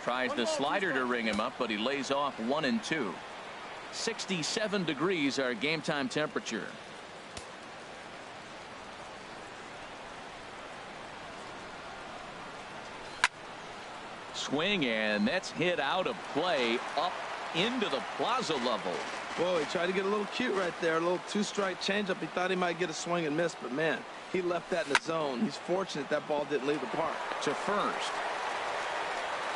Tries the slider to ring him up, but he lays off 1-2. 67 degrees our game time temperature. Swing, and that's hit out of play up into the plaza level. Whoa, he tried to get a little cute right there. A little two-strike changeup. He thought he might get a swing and miss, but man, he left that in the zone. He's fortunate that ball didn't leave the park. To first.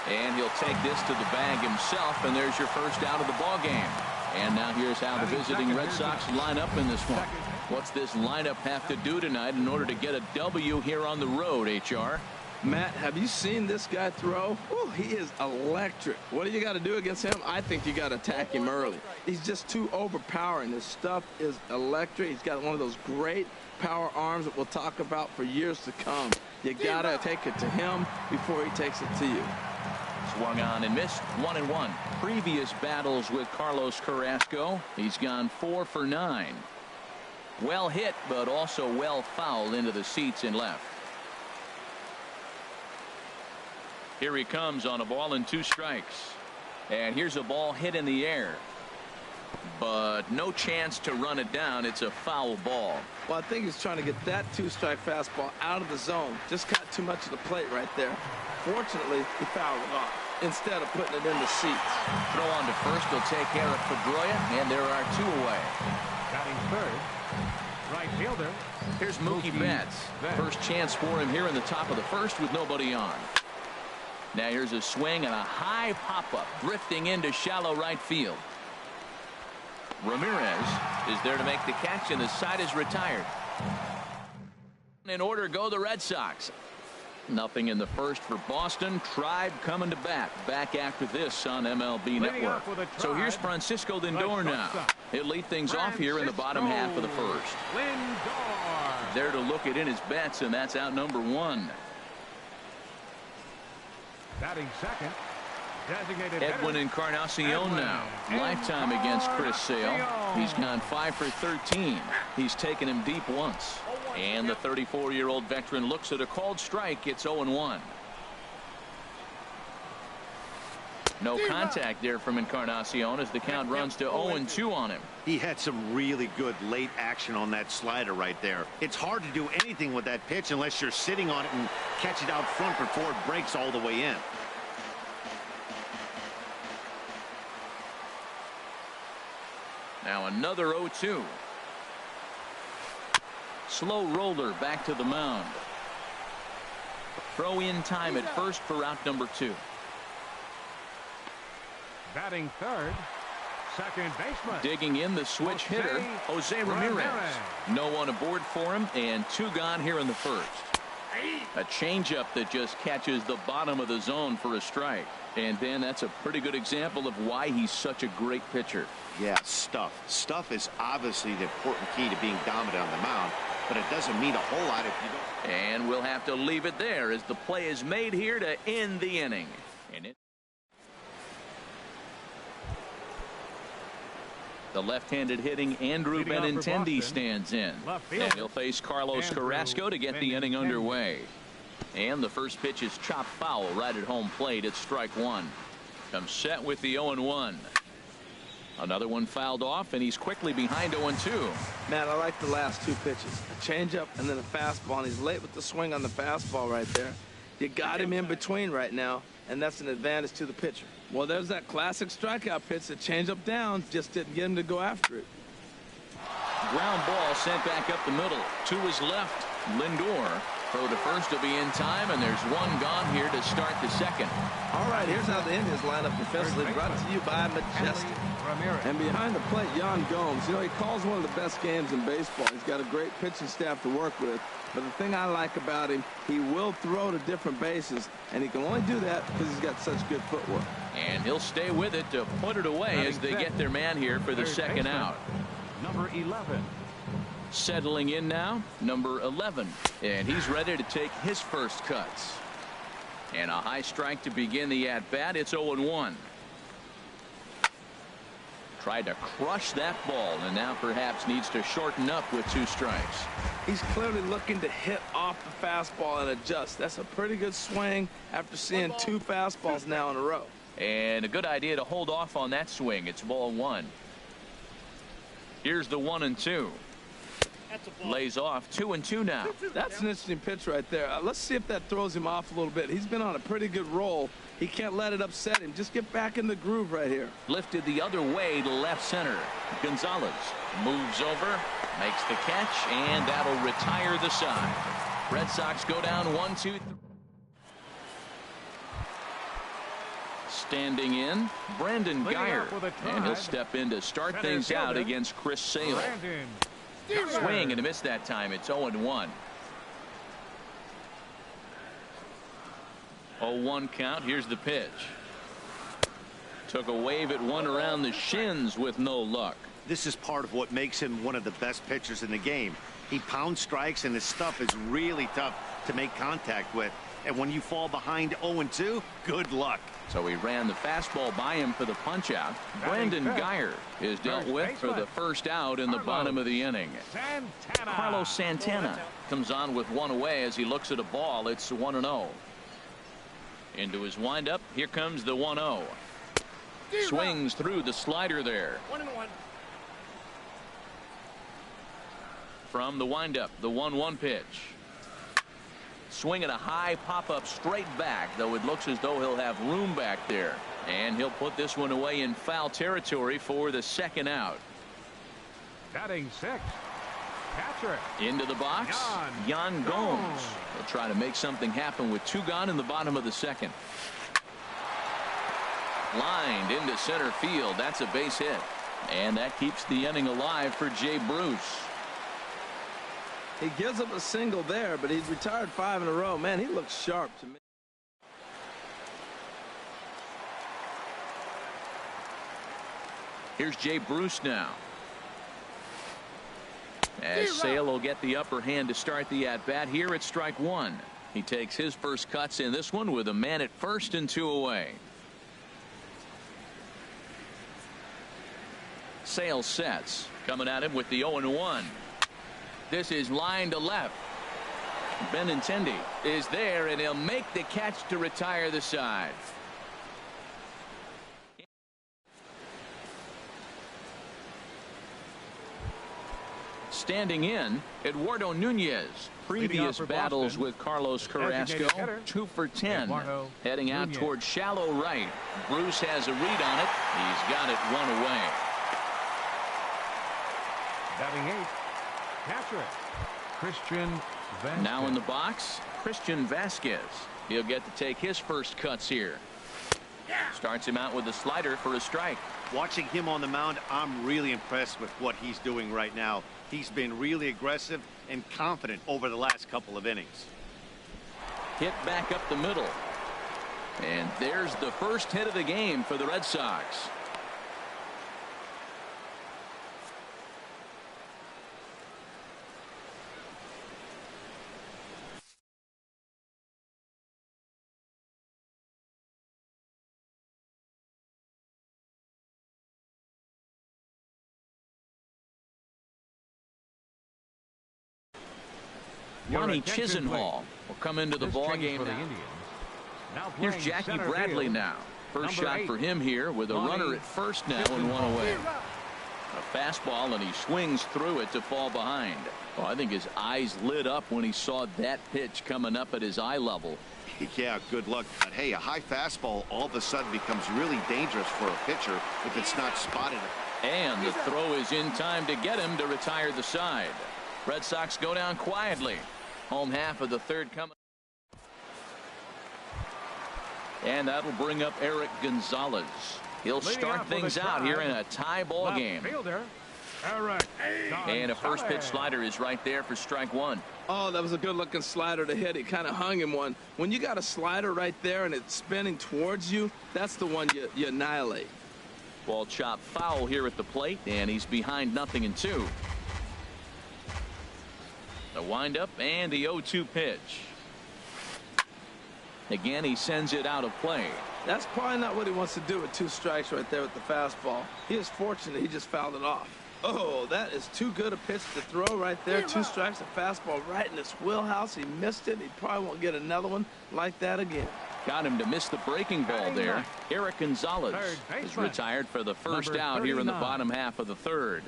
And he'll take this to the bag himself, and there's your first out of the ball game. And now here's how the visiting Red Sox line up in this one. What's this lineup have to do tonight in order to get a W here on the road, HR? Matt, have you seen this guy throw? Ooh, he is electric. What do you got to do against him? I think you got to attack him early. He's just too overpowering. His stuff is electric. He's got one of those great power arms that we'll talk about for years to come. You got to take it to him before he takes it to you. Swung on and missed. 1-1. Previous battles with Carlos Carrasco, he's gone 4 for 9. Well hit, but also well fouled into the seats and left. Here he comes on a ball and 2 strikes. And here's a ball hit in the air, but no chance to run it down. It's a foul ball. Well, I think he's trying to get that 2-strike fastball out of the zone. Just got too much of the plate right there. Fortunately, he fouled it off instead of putting it in the seats. Throw on to first will take care of Pedroia, and there are 2 away. Batting third, right fielder. Here's Mookie Betts. First chance for him here in the top of the first with nobody on. Now here's a swing and a high pop-up drifting into shallow right field. Ramirez is there to make the catch, and the side is retired. In order go the Red Sox. Nothing in the first for Boston. Tribe coming to bat. Back after this on MLB Network. So here's Francisco Lindor now. He'll lead things off here in the bottom half of the first. Lindor. There to look at in his bets, and that's out number 1. Batting second, designated Edwin Encarnacion now. Lifetime against Chris Sale. He's gone 5 for 13. He's taken him deep once. And the 34-year-old veteran looks at a called strike. It's 0-1. No contact there from Encarnacion as the count runs to 0-2 on him. He had some really good late action on that slider right there. It's hard to do anything with that pitch unless you're sitting on it and catch it out front before it breaks all the way in. Now another 0-2. Slow roller back to the mound. Throw in time at first for out number 2. Batting third, second baseman. Digging in the switch hitter, Jose Ramirez. No one aboard for him, and 2 gone here in the first. A changeup that just catches the bottom of the zone for a strike. And then that's a pretty good example of why he's such a great pitcher. Yeah, stuff. Stuff is obviously the important key to being dominant on the mound, but it doesn't mean a whole lot if you don't. And we'll have to leave it there as the play is made here to end the inning. The left-handed hitting Andrew Benintendi stands in. And he'll face Carlos Carrasco to get the inning underway. And the first pitch is chopped foul right at home plate. It's strike 1. Comes set with the 0-1. Another one fouled off, and he's quickly behind 0-2. Matt, I like the last 2 pitches. A changeup and then a fastball, and he's late with the swing on the fastball right there. You got him in between right now, and that's an advantage to the pitcher. Well, there's that classic strikeout pitch, the changeup down, just didn't get him to go after it. Ground ball sent back up the middle. 2 is left. Lindor. Throw to first will be in time, and there's 1 gone here to start the second. All right, here's how the Indians line up defensively, brought to you by Majestic. And behind the plate, Yan Gomes. You know, he calls one of the best games in baseball. He's got a great pitching staff to work with. But the thing I like about him, he will throw to different bases, and he can only do that because he's got such good footwork. And he'll stay with it to put it away as they get their man here for the second out. Number 11. Settling in now, number 11. And he's ready to take his first cuts. And a high strike to begin the at-bat. It's 0-1. Tried to crush that ball, and now perhaps needs to shorten up with 2 strikes. He's clearly looking to hit off the fastball and adjust. That's a pretty good swing after seeing 2 fastballs now in a row. And a good idea to hold off on that swing. It's ball 1. Here's the 1-2. Lays off 2-2 now. That's an interesting pitch right there. Let's see if that throws him off a little bit. He's been on a pretty good roll. He can't let it upset him. Just get back in the groove right here. Lifted the other way to left center. Gonzalez moves over, makes the catch, and that'll retire the side. Red Sox go down 1-2. Standing in, Brandon Guyer, and he'll step in to start things out against Chris Sale. Swing and a miss that time. It's 0-1. 0-1 count. Here's the pitch. Took a wave at one around the shins with no luck. This is part of what makes him one of the best pitchers in the game. He pounds strikes, and his stuff is really tough to make contact with. And when you fall behind 0-2, good luck. So he ran the fastball by him for the punch out. Brandon Guyer is dealt with for the first out in the bottom of the inning. Carlos Santana comes on with one away as he looks at a ball. It's 1-0. Into his windup. Here comes the 1-0. Swings through the slider there. 1-1. From the windup, the 1-1 pitch. Swinging a high pop-up straight back, though it looks as though he'll have room back there. And he'll put this one away in foul territory for the second out. Batting 6. Catcher. Into the box, Yan Gomes. He'll try to make something happen with 2 gone in the bottom of the second. Lined into center field. That's a base hit. And that keeps the inning alive for Jay Bruce. He gives up a single there, but he's retired 5 in a row. Man, he looks sharp to me. Here's Jay Bruce now. As Sale will get the upper hand to start the at-bat here at strike 1. He takes his first cuts in this one with a man at first and 2 away. Sale sets. Coming at him with the 0-1. This is line to left. Benintendi is there, and he'll make the catch to retire the side. Standing in, Eduardo Nunez. Previous battles with Carlos Carrasco, 2 for 10. Heading out towards shallow right. Bruce has a read on it. He's got it 1 away. Batting 8. Catcher. Christian Vasquez. Now in the box, Christian Vasquez. He'll get to take his first cuts here. Starts him out with a slider for a strike. Watching him on the mound, I'm really impressed with what he's doing right now. He's been really aggressive and confident over the last couple of innings. Hit back up the middle. And there's the first hit of the game for the Red Sox. Yanni Chisenhall will come into the ball game now. Here's Jackie Bradley now. First shot for him here with a runner at first now and 1 away. A fastball, and he swings through it to fall behind. Well, I think his eyes lit up when he saw that pitch coming up at his eye level. Yeah, good luck. But hey, a high fastball all of a sudden becomes really dangerous for a pitcher if it's not spotted. And the throw is in time to get him to retire the side. Red Sox go down quietly. Home half of the third coming. And that'll bring up Eric Gonzalez. He'll start things out here in a tie ball game. And a first pitch slider is right there for strike 1. Oh, that was a good looking slider to hit. He kind of hung him one. When you got a slider right there and it's spinning towards you, that's the one you annihilate. Ball chopped foul here at the plate, and he's behind 0-2. The windup and the 0-2 pitch. Again, he sends it out of play. That's probably not what he wants to do with 2 strikes right there with the fastball. He is fortunate he just fouled it off. Oh, that is too good a pitch to throw right there. 2 strikes, a fastball right in his wheelhouse. He missed it. He probably won't get another one like that again. Got him to miss the breaking ball there. Eric Gonzalez is retired for the first out here in the bottom half of the third.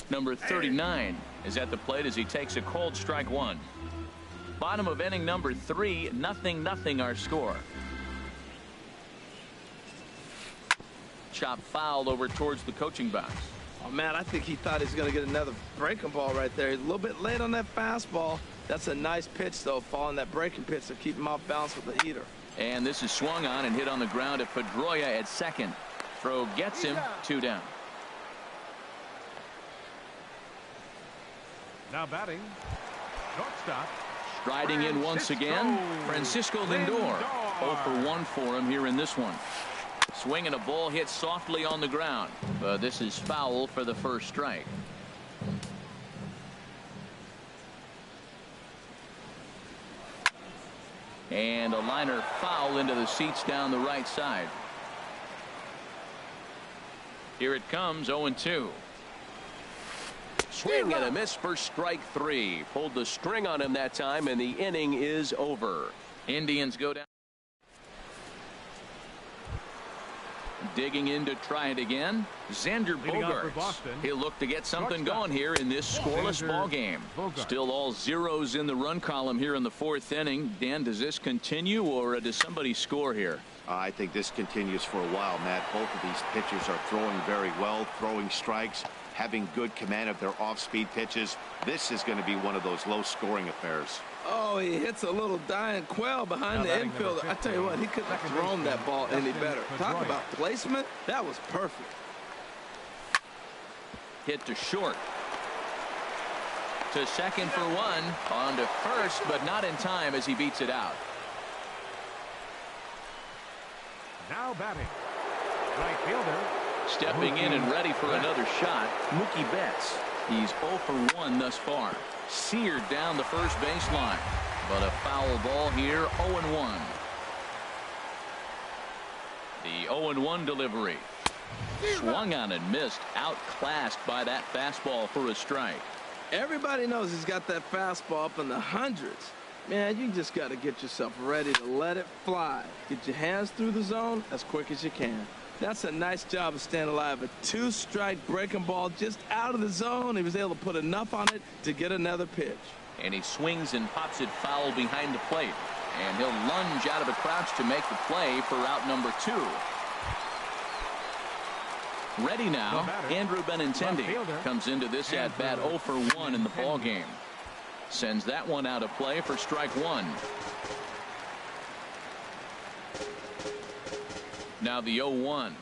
Number 39 is at the plate as he takes a cold strike 1. Bottom of inning number 3, 0-0 our score. Chop foul over towards the coaching box. Oh, man, I think he thought he was going to get another breaking ball right there. He's a little bit late on that fastball. That's a nice pitch, though, following that breaking pitch to keep him off balance with the heater. And this is swung on and hit on the ground at Pedroia at second. Throw gets him, 2 down. Now batting, shortstop. Striding in once again, Francisco Lindor. 0 for 1 for him here in this one. Swing and a ball hit softly on the ground. But this is foul for the first strike. And a liner foul into the seats down the right side. Here it comes, 0-2. Swing and a miss for strike 3. Pulled the string on him that time, and the inning is over. Indians go down. Digging in to try it again, Xander Bogaerts. He'll look to get something going here in this scoreless ball game. Still all zeros in the run column here in the 4th inning. Dan, does this continue, or does somebody score here? I think this continues for a while, Matt. Both of these pitchers are throwing very well, throwing strikes, having good command of their off-speed pitches. This is going to be one of those low-scoring affairs. Oh, he hits a little dying quail behind the infielder. I tell you what, he couldn't have thrown that ball any better. Talk about placement. That was perfect. Hit to short. To second for 1. On to first, but not in time as he beats it out. Now batting, right fielder. Stepping in and ready for another shot, Mookie Betts. He's 0 for 1 thus far. Seared down the first baseline, but a foul ball here. 0-1. The 0-1 delivery. Swung on and missed. Outclassed by that fastball for a strike. Everybody knows he's got that fastball up in the hundreds. Man, you just got to get yourself ready to let it fly. Get your hands through the zone as quick as you can. That's a nice job of staying alive. A 2-strike breaking ball just out of the zone. He was able to put enough on it to get another pitch. And he swings and pops it foul behind the plate. And he'll lunge out of the crouch to make the play for out number 2. Ready now, Andrew Benintendi comes into this at-bat 0 for 1 in the ball game. Sends that one out of play for strike 1. Now the 0-1.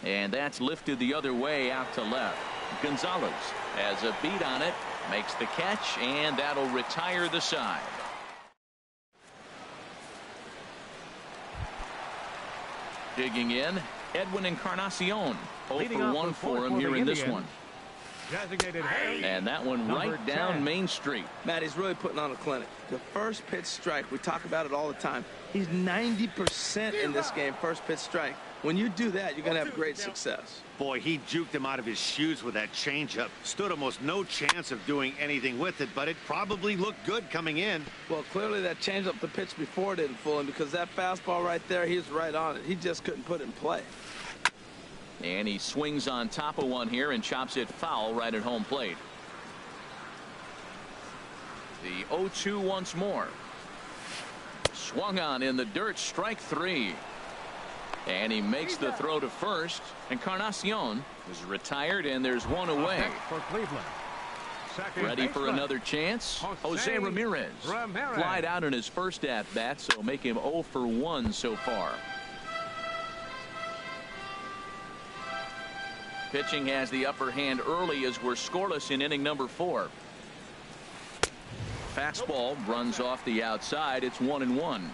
And that's lifted the other way out to left. Gonzalez has a beat on it, makes the catch, and that'll retire the side. Digging in, Edwin Encarnacion. 0 for 1 for him here in this one. And that one right down Main Street. Matt, he's really putting on a clinic. The first pitch strike, we talk about it all the time. He's 90% in this game, first pitch strike. When you do that, you're going to have great success. Boy, he juked him out of his shoes with that changeup. Stood almost no chance of doing anything with it, but it probably looked good coming in. Well, clearly that changeup the pitch before didn't fool him, because that fastball right there, he was right on it. He just couldn't put it in play. And he swings on top of one here and chops it foul right at home plate. The 0-2 once more. Swung on in the dirt, strike 3. And he makes the throw to first. Encarnacion is retired, and there's one away. For Cleveland. Ready for another chance. Jose Ramirez flied out in his first at-bat, so make him 0 for 1 so far. Pitching has the upper hand early as we're scoreless in inning number 4. Fastball runs off the outside. It's 1-1.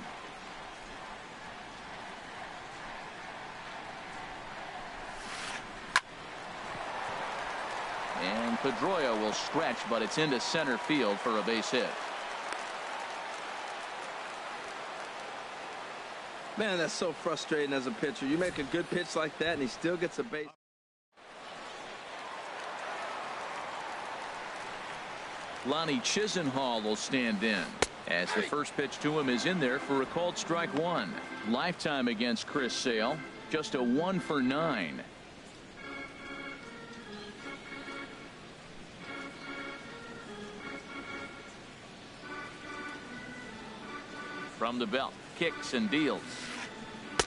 And Pedroia will stretch, but it's into center field for a base hit. Man, that's so frustrating as a pitcher. You make a good pitch like that, and he still gets a base. Lonnie Chisenhall will stand in as the first pitch to him is in there for a called strike one. Lifetime against Chris Sale, just a 1 for 9. From the belt, kicks and deals.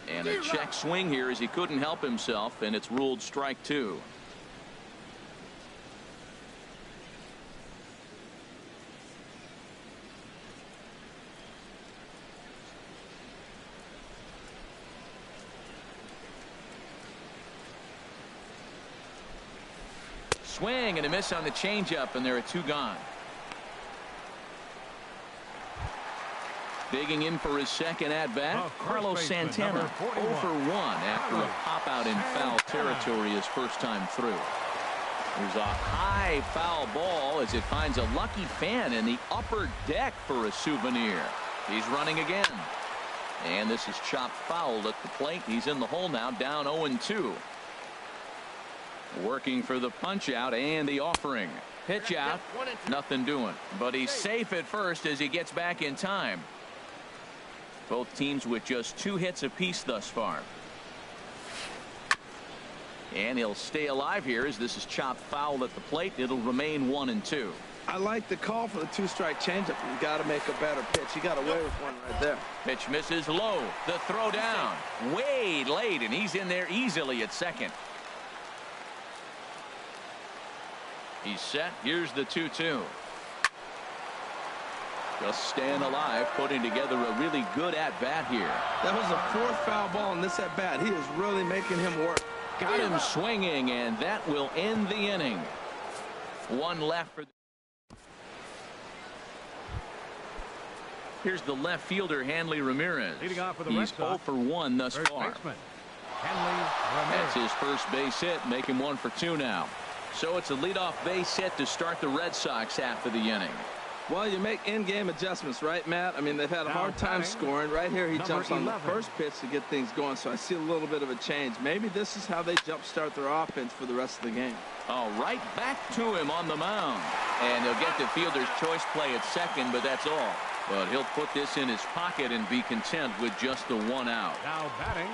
And a check swing here as he couldn't help himself, and it's ruled strike 2. Swing and a miss on the changeup, and there are 2 gone. Digging in for his second at-bat, Carlos Santana, 0 for 1 after a pop-out in foul territory his first time through. There's a high foul ball as it finds a lucky fan in the upper deck for a souvenir. He's running again. And this is chopped foul at the plate. He's in the hole now, down 0-2. Working for the punch out and the offering. Pitch out, nothing doing. But he's safe at first as he gets back in time. Both teams with just 2 hits apiece thus far. And he'll stay alive here as this is chopped foul at the plate. It'll remain 1-2. I like the call for the 2-strike changeup. You got to make a better pitch. He got away with one right there. Pitch misses low. The throw down way late, and he's in there easily at second. He's set. Here's the 2-2. Just staying alive, putting together a really good at-bat here. That was the 4th foul ball in this at-bat. He is really making him work. Got him swinging, and that will end the inning. 1 left for. Here's the left fielder, Hanley Ramirez. Leading off for the He's Red 0 Sox, for 1 thus first far. baseman, Hanley Ramirez. That's his first base hit, make him 1 for 2 now. So it's a leadoff base hit to start the Red Sox after the inning. Well, you make in-game adjustments, right, Matt? I mean, they've had a hard time scoring. Right here, he jumps on the first pitch to get things going, so I see a little bit of a change. Maybe this is how they jumpstart their offense for the rest of the game. All right, back to him on the mound. And he'll get the fielder's choice play at second, but that's all. But he'll put this in his pocket and be content with just the 1 out. Now batting.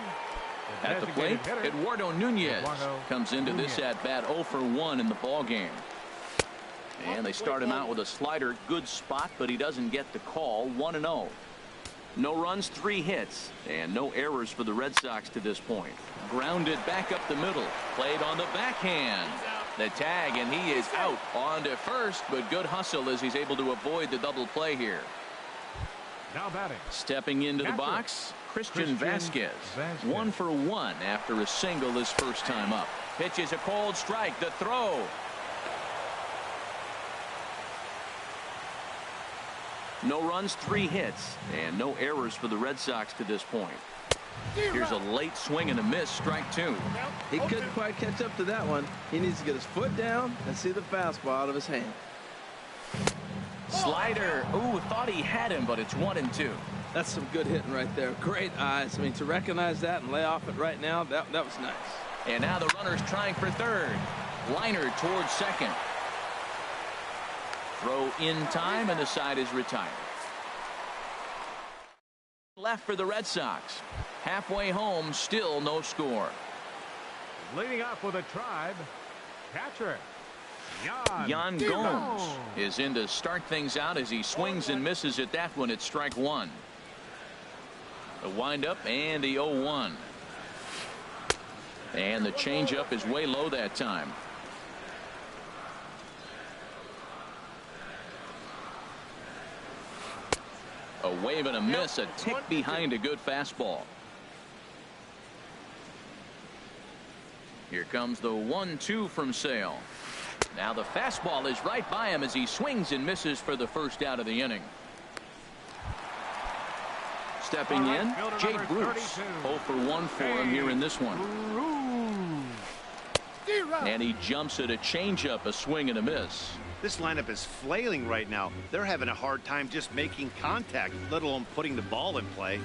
At the plate, Eduardo Nunez comes into this at-bat 0 for 1 in the ball game. And they start him out with a slider. Good spot, but he doesn't get the call. 1-0. No runs, 3 hits, and no errors for the Red Sox to this point. Grounded back up the middle. Played on the backhand. The tag, and he is out on to first, but good hustle as he's able to avoid the double play here. Now batting. Stepping into the box, Christian Vasquez. 1 for 1 after a single his first time up. Pitches a cold strike. The throw. No runs, 3 hits, and no errors for the Red Sox to this point. Here's a late swing and a miss, strike 2. He couldn't quite catch up to that one. He needs to get his foot down and see the fastball out of his hand. Slider. Ooh, thought he had him, but it's 1-2. That's some good hitting right there. Great eyes. I mean, to recognize that and lay off it right now, that was nice. And now the runner's trying for third. Liner towards second. Throw in time, and the side is retired. Left for the Red Sox. Halfway home, still no score. Leading off with a Tribe, catcher Yan Gomes is in to start things out as he swings and misses at that one at strike 1. The windup and the 0-1. And the changeup is way low that time. A wave and a miss, a tick behind a good fastball. Here comes the 1-2 from Sale. Now the fastball is right by him as he swings and misses for the first out of the inning. Stepping in, Jay Bruce. 0 for 1 for him here in this one. And he jumps at a changeup, a swing and a miss. This lineup is flailing right now. They're having a hard time just making contact, let alone putting the ball in play.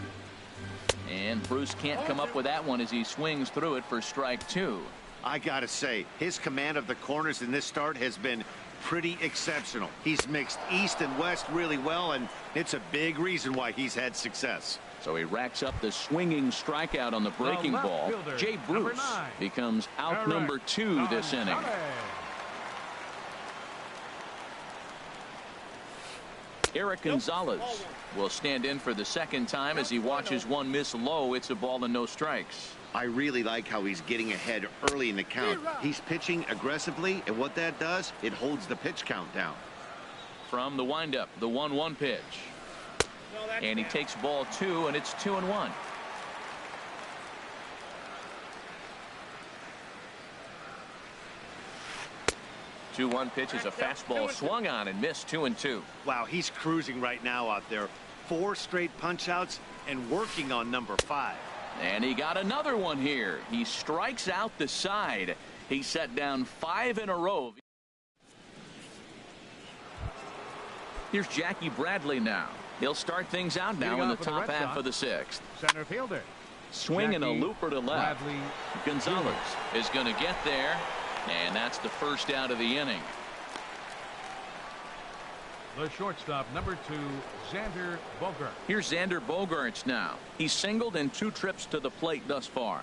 And Bruce can't come up with that one as he swings through it for strike 2. I gotta say, his command of the corners in this start has been pretty exceptional. He's mixed east and west really well, and it's a big reason why he's had success. So he racks up the swinging strikeout on the breaking ball. Jay Bruce becomes out number 2 this inning. Eric Gonzalez will stand in for the second time as he watches one miss low. It's a ball and no strikes. I really like how he's getting ahead early in the count. He's pitching aggressively, and what that does, it holds the pitch count down. From the windup, the 1-1 pitch. And he takes ball 2, and it's 2-1. The 2-1 pitch is a fastball swung on and missed. 2-2. Wow, he's cruising right now out there. 4 straight punch outs and working on number 5. And he got another one here. He strikes out the side. He set down 5 in a row. Here's Jackie Bradley now. He'll start things out now in the top half of the 6th. Center fielder. Swinging a looper to left. Bradley Gonzalez is going to get there. And that's the first out of the inning. The shortstop, number 2, Xander Bogaerts. Here's Xander Bogaerts now. He's singled in 2 trips to the plate thus far.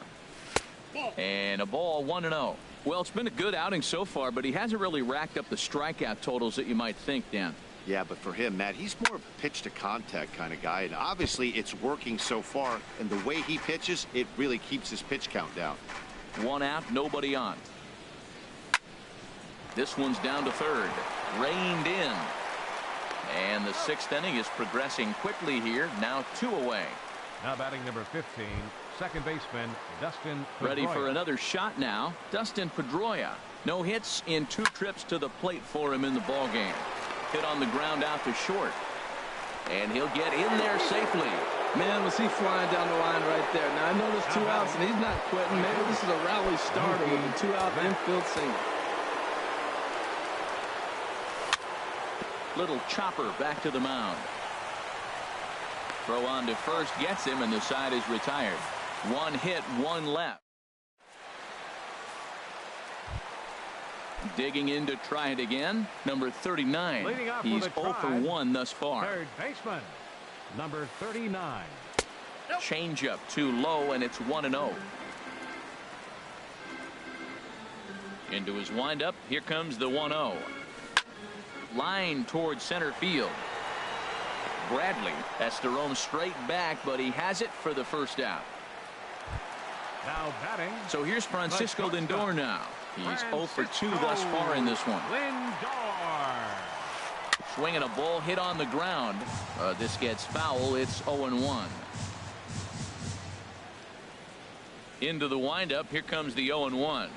And a ball, 1-0. Well, it's been a good outing so far, but he hasn't really racked up the strikeout totals that you might think, Dan. Yeah, but for him, Matt, he's more of a pitch to contact kind of guy, and obviously it's working so far, and the way he pitches, it really keeps his pitch count down. 1 out, nobody on. This one's down to third. Reined in. And the 6th inning is progressing quickly here. Now 2 away. Now batting number 15, second baseman Dustin Pedroia. Ready for another shot now. Dustin Pedroia. No hits in 2 trips to the plate for him in the ballgame. Hit on the ground out to short. And he'll get in there safely. Man, was he flying down the line right there. Now I know there's 2 outs and he's not quitting. Maybe this is a rally starter with a 2-out infield single. Little chopper back to the mound. Throw on to first gets him, and the side is retired. 1 hit, 1 left. Digging in to try it again. Number 39. He's 0 for 1 thus far. Third baseman, number 39. Changeup too low, and it's 1-0. Into his windup. Here comes the 1-0. Line towards center field. Bradley has to roam straight back, but he has it for the first out. Now batting. So here's Francisco Lindor now. He's 0 for 2 thus far in this one. Lindor. Swinging a ball hit on the ground. This gets foul. It's 0-1. Into the windup. Here comes the 0-1.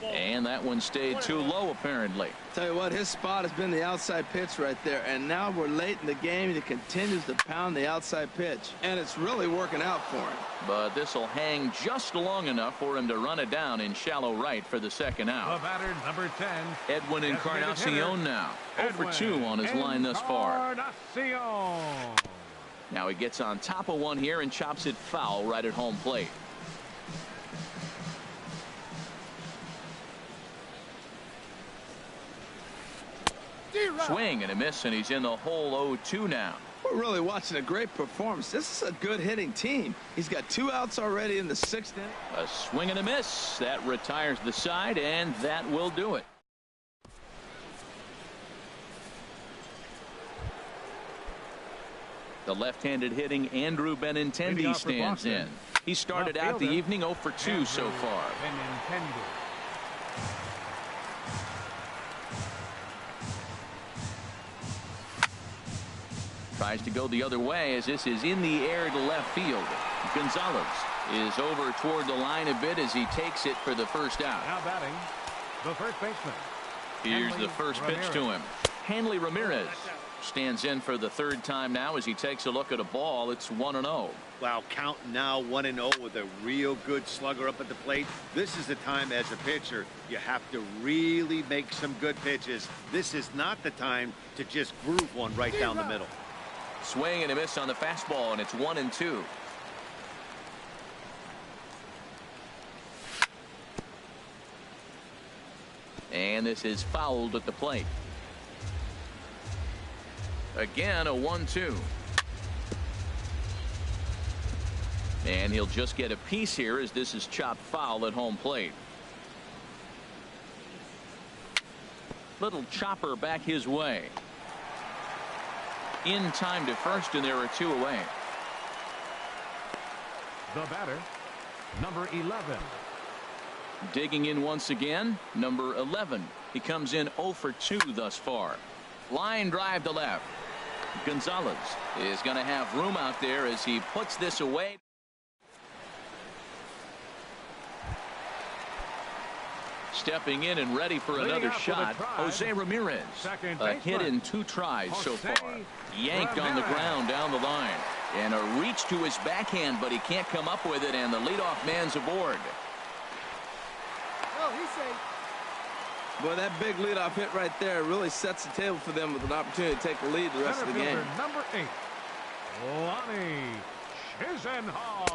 And that one stayed too low, apparently. Tell you what, his spot has been the outside pitch right there, and now we're late in the game and he continues to pound the outside pitch, and it's really working out for him. But this will hang just long enough for him to run it down in shallow right for the second out. The batter, number 10, Edwin Encarnacion now 0 for 2 on his line thus far. Encarnacion. Now he gets on top of one here and chops it foul right at home plate. Swing and a miss, and he's in the hole. 0-2 now. We're really watching a great performance. This is a good hitting team. He's got 2 outs already in the 6th inning. A swing and a miss. That retires the side, and that will do it. The left-handed hitting Andrew Benintendi stands in. He started out the evening 0 for 2 so far. Tries to go the other way as this is in the air to left field. Gonzalez is over toward the line a bit as he takes it for the first out. Now batting, the first baseman. Here's the first pitch to him. Hanley Ramirez stands in for the 3rd time now as he takes a look at a ball. It's 1-0. Wow, count now 1-0 with a real good slugger up at the plate. This is the time as a pitcher you have to really make some good pitches. This is not the time to just groove one right down the middle. Swing and a miss on the fastball, and it's 1-2. And this is fouled at the plate. Again, a 1-2. And he'll just get a piece here as this is chopped foul at home plate. Little chopper back his way. In time to first, and there are 2 away. The batter, number 11. Digging in once again, number 11. He comes in 0 for 2 thus far. Line drive to left. Gonzalez is going to have room out there as he puts this away. Stepping in and ready for another shot, Jose Ramirez. A hit in 2 tries so far. Yanked on the ground down the line. And a reach to his backhand, but he can't come up with it, and the leadoff man's aboard. Oh, he's safe. Boy, that big leadoff hit right there really sets the table for them with an opportunity to take the lead the rest of the game. Number 8,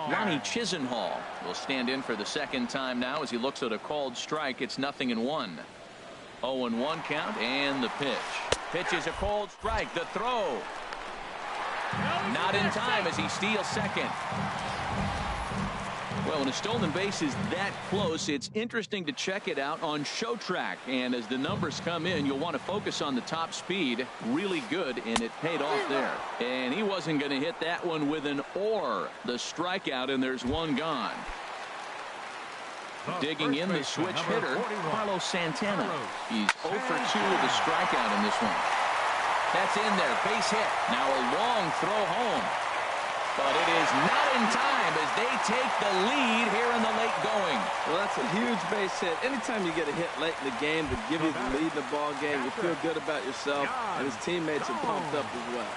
Lonnie Chisenhall will stand in for the second time now as he looks at a called strike. It's 0-1. 0-1 count, and the pitch. Pitch is a cold strike. The throw. Not in time as he steals second. Well, when a stolen base is that close, it's interesting to check it out on Show Track. And as the numbers come in, you'll want to focus on the top speed. Really good, and it paid off there. And he wasn't going to hit that one with an or. The strikeout, and there's 1 gone. Digging in the switch hitter, Carlos Santana. He's 0 for 2 with a strikeout in this one. That's in there, base hit. Now a long throw home. But it is not in time as they take the lead here in the late going. Well, that's a huge base hit. Anytime you get a hit late in the game to give you the lead in the ball game, you feel good about yourself, and his teammates are pumped up as well.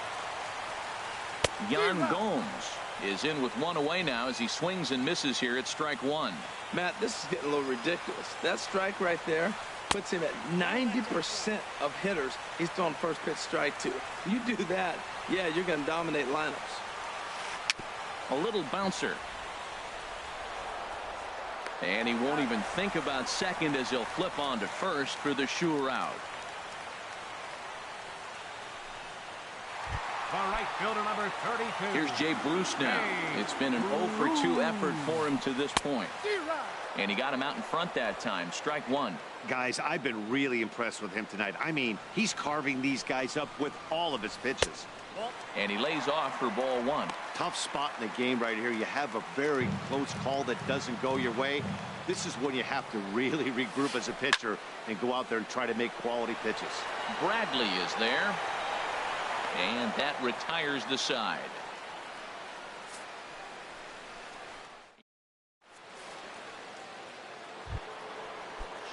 Yan Gomes is in with 1 away now as he swings and misses here at strike 1. Matt, this is getting a little ridiculous. That strike right there puts him at 90% of hitters he's throwing first pitch strike to. You do that, yeah, you're going to dominate lineups. A little bouncer. And he won't even think about second as he'll flip on to first for the sure out. The right fielder, number 32. Here's Jay Bruce now. It's been an 0 for 2 effort for him to this point. And he got him out in front that time. Strike 1. Guys, I've been really impressed with him tonight. I mean, he's carving these guys up with all of his pitches. And he lays off for ball 1. Tough spot in the game right here. You have a very close call that doesn't go your way. This is when you have to really regroup as a pitcher and go out there and try to make quality pitches. Bradley is there. And that retires the side.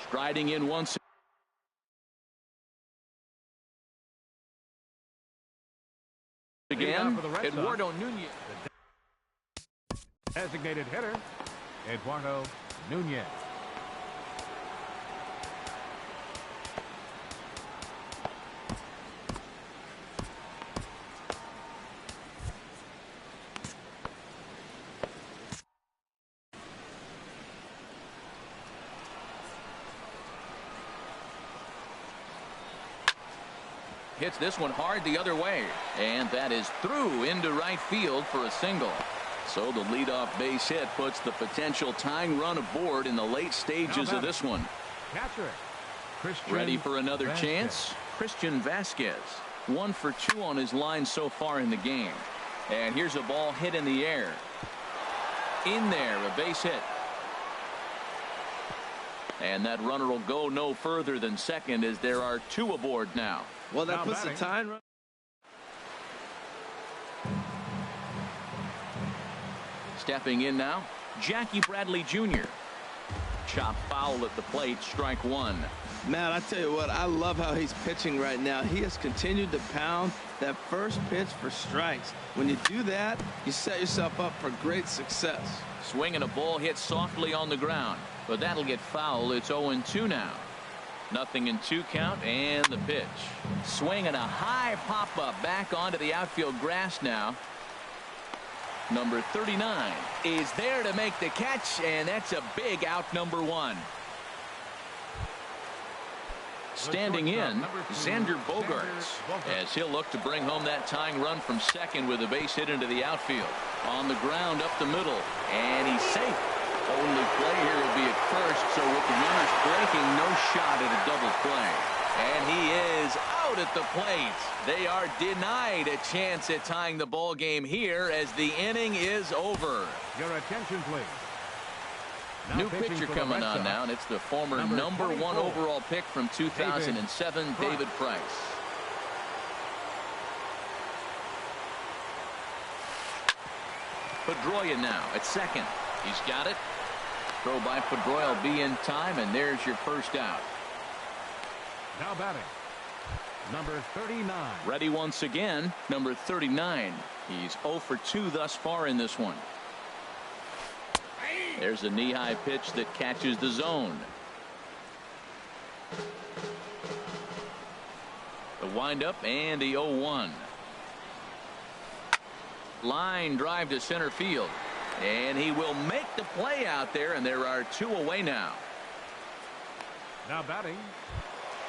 Striding in once again, Eduardo Nunez. Designated hitter, Eduardo Nunez. Hits this one hard the other way, and that is through into right field for a single. So the leadoff base hit puts the potential tying run aboard in the late stages of this one. Ready for another chance? Christian Vasquez. 1 for 2 on his line so far in the game. And here's a ball hit in the air. In there, a base hit. And that runner will go no further than second as there are 2 aboard now. Well, that puts the tying run. Stepping in now, Jackie Bradley Jr. Chop foul at the plate, strike 1. Matt, I tell you what, I love how he's pitching right now. He has continued to pound that first pitch for strikes. When you do that, you set yourself up for great success. Swinging a ball hit softly on the ground, but that'll get foul. It's 0-2 now. 0-2 count, and the pitch. Swinging a high pop-up back onto the outfield grass now. Number 39 is there to make the catch, and that's a big out, number 1. Standing in, Xander Bogaerts, as he'll look to bring home that tying run from second with a base hit into the outfield. On the ground up the middle, and he's safe. Only play here will be at first, so with the runners breaking, no shot at a double play. And he is out at the plate. They are denied a chance at tying the ball game here as the inning is over. Your attention, please. New pitcher coming on now, and it's the former number 1 overall pick from 2007, David Price. Pedroia now at second. He's got it. Throw by Pedroia will be in time, and there's your first out. Now batting, number 39. Ready once again, number 39. He's 0 for 2 thus far in this one. There's a knee-high pitch that catches the zone. The windup and the 0-1. Line drive to center field. And he will make the play out there, and there are 2 away now. Now batting,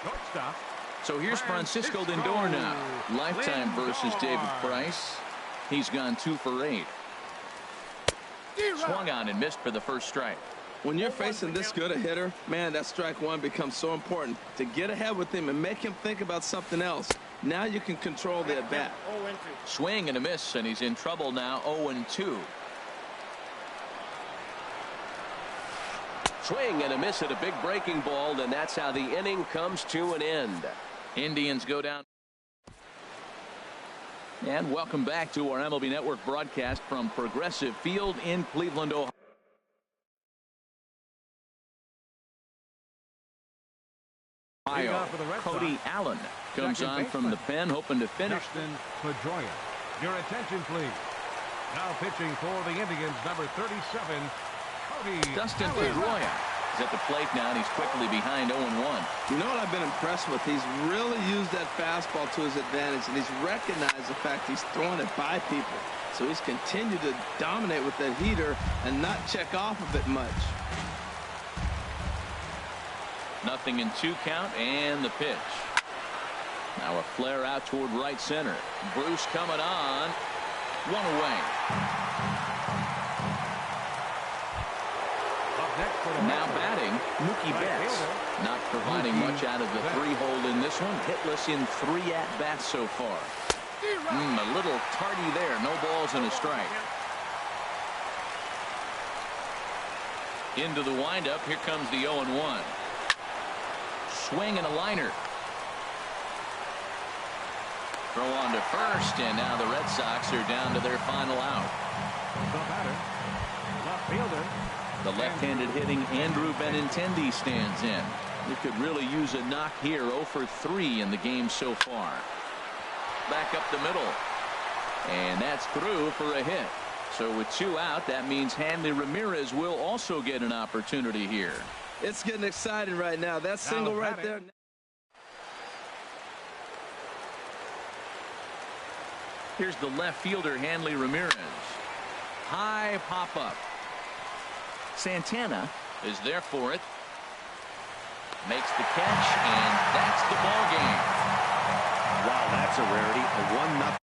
shortstop. So here's Francisco Lindor now. Lifetime versus David Price. He's gone 2 for 8. Swung on and missed for the first strike. When you're facing this good a hitter, man, that strike one becomes so important to get ahead with him and make him think about something else. Now you can control the at-bat. Swing and a miss, and he's in trouble now. 0-2. Swing and a miss at a big breaking ball, and that's how the inning comes to an end. Indians go down. And welcome back to our MLB Network broadcast from Progressive Field in Cleveland, Ohio. Cody Allen comes on from the pen, hoping to finish. Pedroia. Your attention, please. Now pitching for the Indians, number 37, Cody Dustin Allen. Pedroia is at the plate now, and he's quickly behind 0-1. You know what I've been impressed with? He's really used that fastball to his advantage, and he's recognized the fact he's throwing it by people. So he's continued to dominate with that heater and not check off of it much. 0-2 count, and the pitch. Now a flare out toward right center. Bruce coming on. 1 away. Now batting, Mookie Betts. Not providing much out of the 3-hole in this one. Hitless in 3 at-bats so far. A little tardy there. No balls and a strike. Into the windup. Here comes the 0-1. Swing and a liner. Throw on to first, and now the Red Sox are down to their final out. The batter, left fielder. The left-handed hitting Andrew Benintendi stands in. He could really use a knock here. 0 for 3 in the game so far. Back up the middle. And that's through for a hit. So with 2 out, that means Hanley Ramirez will also get an opportunity here. It's getting exciting right now. That single right there. Here's the left fielder, Hanley Ramirez. High pop-up. Santana is there for it. Makes the catch, and that's the ball game. Wow, that's a rarity. A 1-0.